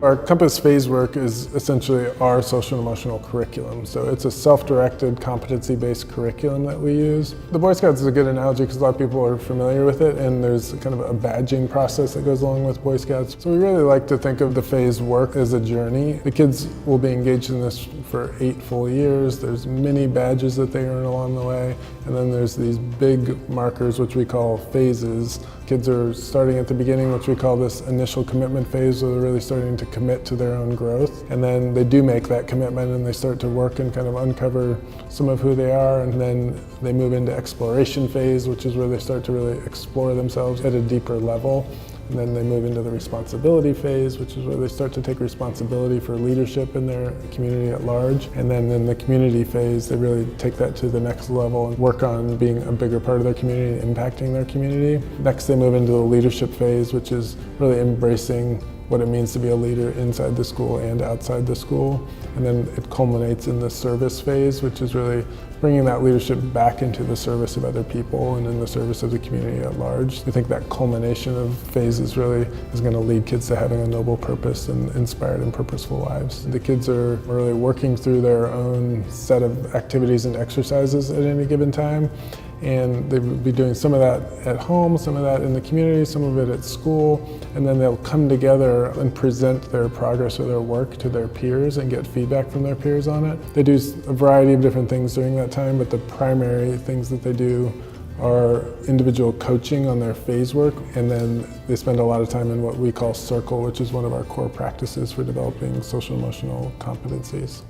Our Compass phase work is essentially our social and emotional curriculum. So it's a self-directed, competency-based curriculum that we use. The Boy Scouts is a good analogy because a lot of people are familiar with it, and there's kind of a badging process that goes along with Boy Scouts. So we really like to think of the phase work as a journey. The kids will be engaged in this for 8 full years. There's many badges that they earn along the way, and then there's these big markers which we call phases. Kids are starting at the beginning, which we call this initial commitment phase, where they're really starting to commit to their own growth. And then they do make that commitment and they start to work and kind of uncover some of who they are. And then they move into exploration phase, which is where they start to really explore themselves at a deeper level. And then they move into the responsibility phase, which is where they start to take responsibility for leadership in their community at large. And then in the community phase, they really take that to the next level and work on being a bigger part of their community and impacting their community. Next, they move into the leadership phase, which is really embracing what it means to be a leader inside the school and outside the school. And then it culminates in the service phase, which is really bringing that leadership back into the service of other people and in the service of the community at large. I think that culmination of phases really is going to lead kids to having a noble purpose and inspired and purposeful lives. The kids are really working through their own set of activities and exercises at any given time. And they will be doing some of that at home, some of that in the community, some of it at school, and then they'll come together and present their progress or their work to their peers and get feedback from their peers on it. They do a variety of different things during that time, but the primary things that they do are individual coaching on their phase work, and then they spend a lot of time in what we call Circle, which is one of our core practices for developing social emotional competencies.